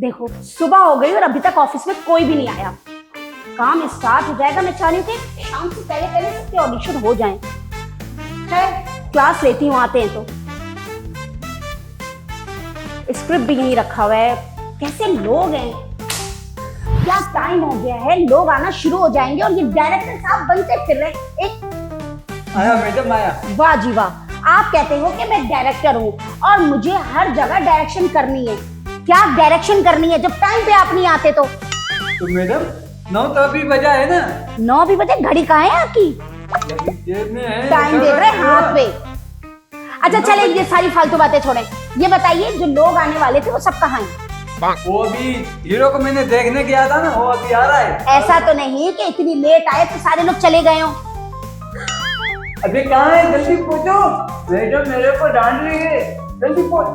देखो सुबह हो गई और अभी तक ऑफिस में कोई भी नहीं आया। काम स्टार्ट हो जाएगा, मैं चाह रही हूँ कि शाम से पहले पहले सबके ऑडिशन हो जाएं। खैर क्लास लेती हूँ, आते हैं तो। स्क्रिप्ट भी यहीं रखा हुआ है। कैसे लोग हैं, क्या टाइम हो गया है, लोग आना शुरू हो जाएंगे और ये डायरेक्टर साहब बनते फिर रहे। एक आया मैडम आया। वाह जी वाह, आप कहते हो कि मैं डायरेक्टर हूँ और मुझे हर जगह डायरेक्शन करनी है। क्या डायरेक्शन करनी है जब टाइम पे आप नहीं आते तो मैडम 9 तो अभी बजा है ना। 9 भी बजे, घड़ी कहाँ है आपकी? जेब में है। टाइम देख रहे हैं हाथ पे। अच्छा चले, ये सारी फालतू बातें छोड़ें, ये बताइए जो लोग आने वाले थे वो सब कहाँ हैं? वो अभी हीरो को मैंने देखने गया था ना, वो अभी आ रहा है। ऐसा तो नहीं कि इतनी लेट आए तो सारे लोग चले गए हो। अभी कहाँ है, जल्दी पूछो। मैडम मेरे को डांट रही है, जल्दी पूछ।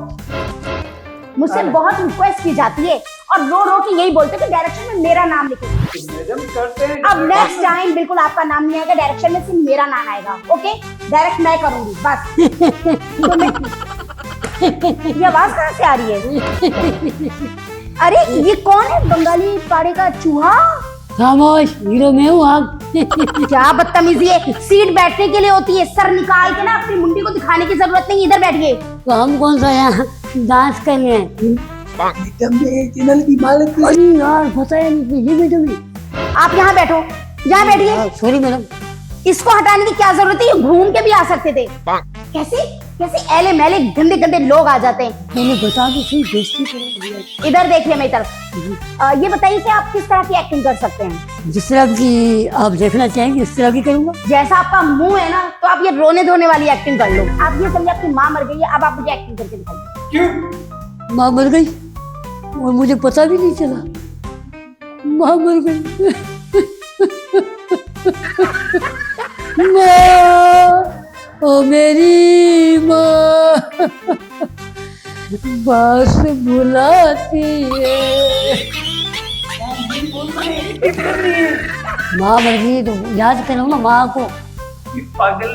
मुझसे बहुत रिक्वेस्ट की जाती है और रो रो के यही बोलते कि डायरेक्शन में मेरा नाम लिखो। मैडम करते हैं। अब नेक्स्ट टाइम बिल्कुल आपका नाम नहीं आएगा, डायरेक्शन में सिर्फ मेरा नाम आएगा। ओके, डायरेक्ट मैं करूंगी बस। ये आवाज कहाँ से आ रही है? अरे ये कौन है, बंगाली पाड़े का चूहा? खामोश, हीरो मैं हूँ आप। क्या बदतमीजी है, सीट बैठने के लिए होती है, सर निकाल के ना अपनी मुंडी को दिखाने की जरूरत नहीं, इधर बैठिए। तो हम कौन सा यहाँ डांस कर रहे हैं? चैनल की मालिक। अरे यार पता है नहीं, ये मैडम है। आप यहाँ बैठो, यहाँ बैठिए। Sorry madam. इसको हटाने की क्या जरूरत है, ये घूम के भी आ सकते थे। कैसे कैसे एले मेले गंदे गंदे लोग आ जाते हैं। मैंने बता दी थी, बेइज्जती करो। इधर देखिए मेरी तरफ। ये बताइए कि आप किस तरह की एक्टिंग कर सकते हैं? जिस तरह की आप देखना चाहेंगे उस तरह की करूंगा। जैसा आपका मुंह है ना, तो आप ये रोने धोने वाली एक्टिंग कर लो। आप ये समझिए आपकी माँ मर गई है, अब आप मुझे एक्टिंग करके दिखाइए। क्यों? माँ मर गई और मुझे पता भी नहीं चला। माँ मर गई। माँ, ओ मेरी माँ बस बुलाती है। माँ मर गई तो याद करो ना माँ को। पागल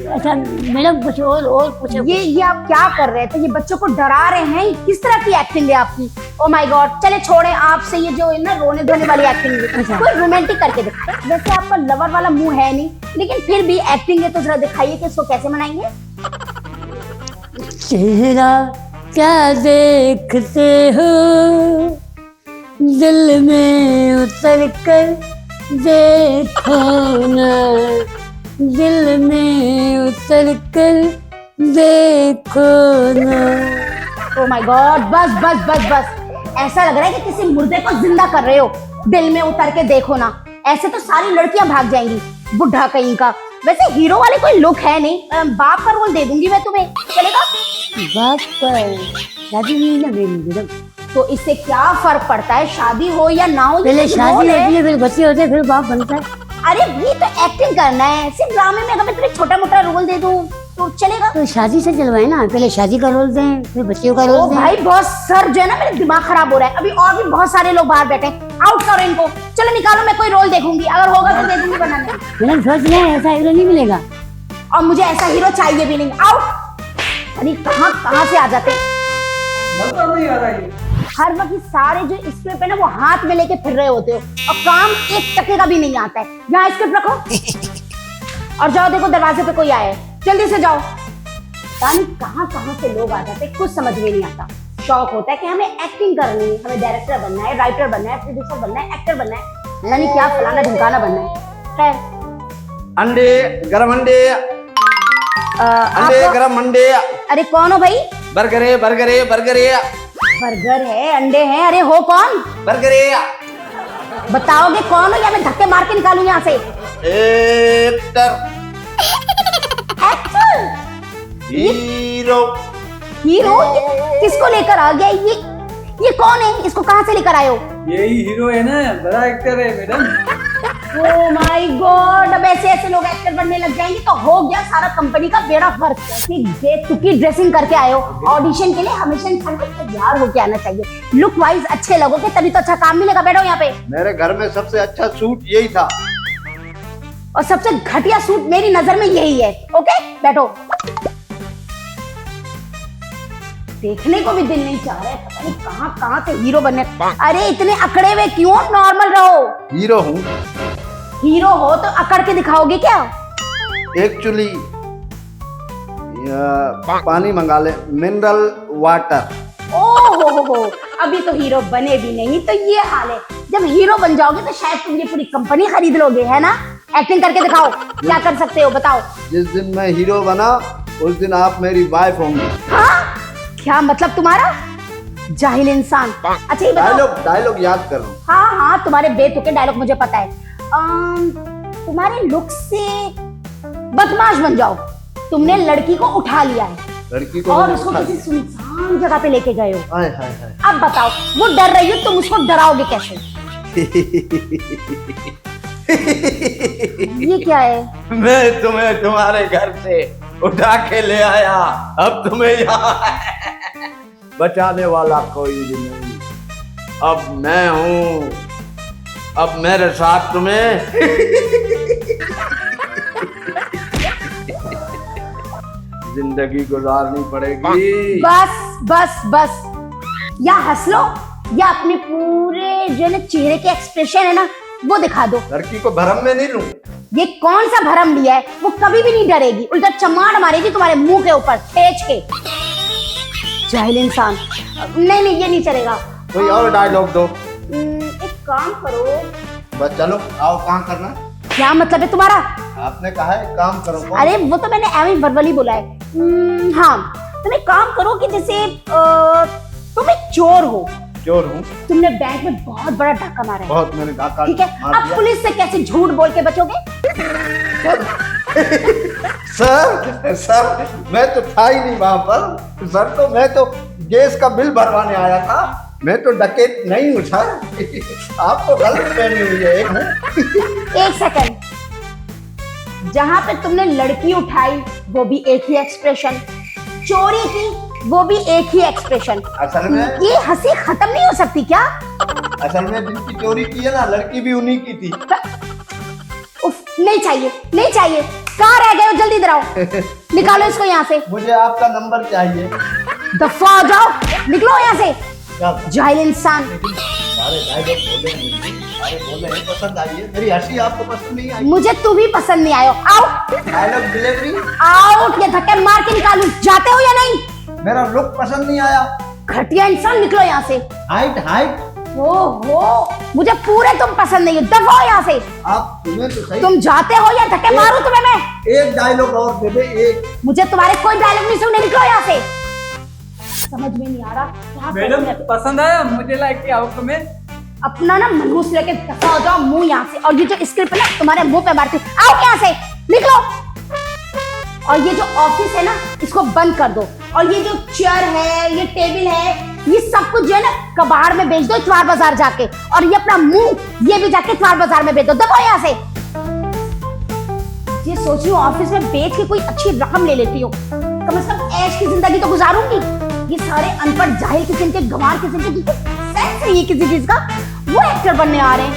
अच्छा मैडम कुछ और पूछो। ये आप क्या कर रहे थे, ये बच्चों को डरा रहे हैं, किस तरह की एक्टिंग है आपकी? ओ माय गॉड, चले छोड़े, आपसे ये जो है ना रोने धोने वाली एक्टिंग कोई रोमांटिक करके दिखाए। वैसे आपका लवर वाला मुंह है नहीं, लेकिन फिर भी एक्टिंग है तो जरा दिखाइए कि इसको कैसे मनाएंगे। चेहरा क्या देखते हो, दिल में उतर कर देखो ना, दिल में उतर कर देखो ना। ओ माय गॉड, बस बस बस बस, ऐसा लग रहा है कि किसी मुर्दे को जिंदा कर रहे हो। दिल में उतर के देखो ना, ऐसे तो सारी लड़कियां भाग जाएंगी, बुढ़ा कहीं का। वैसे हीरो वाले कोई लुक है नहीं, बाप का रोल दे दूंगी मैं तुम्हें, चलेगा? बाप पर शादी नहीं ना मेरी मैडम। तो इससे क्या फर्क पड़ता है, शादी हो या ना हो? पहले शादी होती है, फिर बच्चे होते हैं, फिर बाप बनता है। अरे ये तो एक्टिंग करना है, सिर्फ ड्रामे में अगर मैं तुम्हें छोटा मोटा रोल दे दूं तो चलेगा? तो शादी से चलवाए ना, पहले शादी का रोल दें, फिर बच्चियों का ओ रोल दें। भाई बहुत सर जो है ना, मेरा दिमाग खराब हो रहा है। अभी और भी बहुत सारे लोग बाहर बैठे हैं, आउट करो इनको। चलो निकालो, मैं कोई रोल देखूंगी, अगर होगा तो दे दूंगी, वरना नहीं। मैडम सोच रहे हैं ऐसा हीरो नहीं मिलेगा। और मुझे ऐसा हीरो चाहिए भी नहीं, आउट। अरे कहाँ कहाँ से आ जाते हैं। मजा नहीं आ रहा है। हर वक्त ये सारे जो स्क्रिप्ट है ना, वो हाथ में लेके फिर रहे होते हो और काम 1 टके का भी नहीं आता है। यहाँ स्क्रिप्ट रखो और जाओ, देखो दरवाजे पे कोई आया है, जल्दी से जाओ। यानी कहाँ कहाँ से लोग आ जाते हैं, कुछ समझ में नहीं आता। शौक होता है कि हमें एक्टिंग करनी है, हमें डायरेक्टर बनना है, राइटर बनना है, प्रोड्यूसर बनना है, एक्टर बनना है, यानी क्या फलाना ढिमकाना बनना है। खैर, अंडे गरम अंडे, अंडे आपको- गरम अंडे। अरे कौन हो भाई? बर्गरे बर्गरे बर्गरे बर्गर है, अंडे हैं, अरे हो कौन? बर्गरे। बताओगे कौन हो या मैं धक्के मार के निकालूं यहाँ से? Actor, actor, hero. हीरो? किसको लेकर आ गया ये कौन है? इसको कहाँ से लेकर आए हो? यही हीरो है ना, बड़ा एक्टर है मैडम। ओ माय गॉड, अब ऐसे ऐसे लोग एक्टर बनने लग जाएंगे तो हो गया सारा कंपनी का बेड़ा गर्क। तुकी ड्रेसिंग करके आए हो ऑडिशन के लिए, हमेशा इंसान को तैयार होके आना चाहिए। लुक वाइज अच्छे लगोगे तभी तो अच्छा काम मिलेगा। बैठो यहाँ पे। मेरे घर में सबसे अच्छा सूट यही था। और सबसे घटिया सूट मेरी नजर में यही है। ओके बैठो। देखने को भी दिल नहीं चाह रहा है, पता नहीं कहाँ कहाँ से हीरो बनने। अरे इतने अकड़े हुए क्यों, नॉर्मल रहो। हीरो हूँ। हीरो हो तो अकड़ के दिखाओगे क्या? एक्चुअली पानी मंगा ले, मिनरल वाटर। ओहो अभी तो हीरो बने भी नहीं तो ये हाल है। जब हीरो बन जाओगे तो शायद तुम ये पूरी कंपनी खरीद लोगे, है ना? एक्टिंग करके दिखाओ, क्या कर सकते हो बताओ। जिस दिन मैं हीरो बना उस दिन आप मेरी वाइफ होंगी। हाँ क्या मतलब तुम्हारा, जाहिल इंसान। अच्छा ये बताओ, डायलॉग याद कर रहा हूँ। हाँ हाँ तुम्हारे बेतुके डायलॉग मुझे पता है। तुम्हारे लुक से बदमाश बन जाओ। तुमने लड़की को उठा लिया है लड़की को और उसको किसी सुनसान जगह पे लेके गए हो। हाय हाय हाय। अब बताओ वो डर रही हो, तुम उसको डराओगे कैसे? ये क्या है? मैं तुम्हें तुम्हारे घर से उठा के ले आया, अब तुम्हें यहाँ बचाने वाला कोई भी नहीं। अब मैं हूँ, अब मेरे साथ तुम्हें जिंदगी गुजारनी पड़ेगी। बस बस बस, या हंस लो या अपने पूरे जो ना चेहरे के एक्सप्रेशन है ना वो दिखा दो। लड़की को भरम में नहीं लूं। ये कौन सा भरम लिया है? वो कभी भी नहीं डरेगी, उल्टा चमाड़ मारेगी तुम्हारे मुंह के ऊपर ठेच के। जाहिल इंसान। नहीं नहीं ये नहीं चलेगा। कोई और डायलॉग दो। एक काम करो। बस चलो आओ, काम करना। क्या मतलब है तुम्हारा? आपने कहा है काम करो। अरे वो तो मैंने एवं वर्बली बोला है। हाँ तुम एक काम करो कि जैसे तुम एक चोर हो। चोर हूँ। तुमने बैंक में बहुत बड़ा डाका मारा है। बहुत मैंने डाका ठीक है, अब पुलिस से कैसे झूठ बोल के बचोगे? सर सर मैं तो था ही नहीं वहां पर। सर तो मैं तो गैस का बिल भरवाने आया था, मैं तो डकैत नहीं हूँ सर। आप तो गलत पहनी हुई है। एक सेकंड, जहां पे तुमने लड़की उठाई वो भी एक ही एक्सप्रेशन, चोरी की वो भी एक ही एक्सप्रेशन। असल में ये हंसी खत्म नहीं हो सकती क्या? असल में जिनकी चोरी की है ना, लड़की भी उन्हीं की थी। उफ, नहीं चाहिए नहीं चाहिए। कहाँ रह गए हो, जल्दी इधर आओ। निकालो इसको यहाँ से। मुझे आपका नंबर चाहिए। दफा हो जाओ, निकलो यहाँ से क्या? जाहिल इंसान। सारे डायलॉग बोले हैं मुझे, सारे बोले हैं, पसंद आई है। मेरी हंसी आपको पसंद नहीं आई? मुझे तू भी पसंद नहीं आयो। आउट डायलॉग डिलीवरी आउट, ये धक्के मार के निकालूं, जाते हो या नहीं? मेरा लुक पसंद नहीं आया। घटिया इंसान, निकलो यहाँ से। हाइट हाइट ओहो मुझे पूरे तुम पसंद नहीं हो, दफा हो यहाँ से। आप तुम्हें तो सही। तुम जाते हो या धक्के मारूं तुम्हें मैं? एक डायलॉग और दे दे, एक। मुझे तुम्हारे कोई डायलॉग नहीं सुनने, निकलो यहाँ से। समझ में नहीं आ रहा क्या मैडम करूं मैं। पसंद आया मुझे, लाइक किया आपको मैं। अपना ना मनहूस लेके दफा हो जाओ मुंह यहाँ से। और ये जो स्क्रिप्ट है ना तुम्हारे मुंह पे मारती हूँ, आओ यहाँ से, निकलो। और ये जो ऑफिस है ना इसको बंद कर दो। और ये जो चेयर है, ये टेबल है, ये सब कुछ जो है ना कबाड़ में बेच दो, इतवार बाजार जाके। और ये अपना मुंह ये भी जाके इतवार बाजार में बेच दो, दबो यहाँ से। ये सोच रही हूँ ऑफिस में बेच के कोई अच्छी रकम ले लेती हूँ, कम से कम ऐश की जिंदगी तो गुजारूंगी। ये सारे अनपढ़ जाहिल किस्म के, गंवार किस्म के, जिनको सेंस नहीं है किसी चीज का, वो एक्टर बनने आ रहे हैं।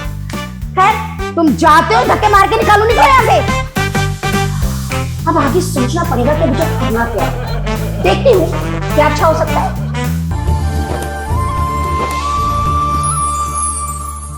खैर तुम जाते हो, धक्के मार के निकालो, निकलो यहाँ से। अब आगे सोचना पड़ेगा कि मुझे करना क्या है। देखती हूँ क्या अच्छा हो सकता है।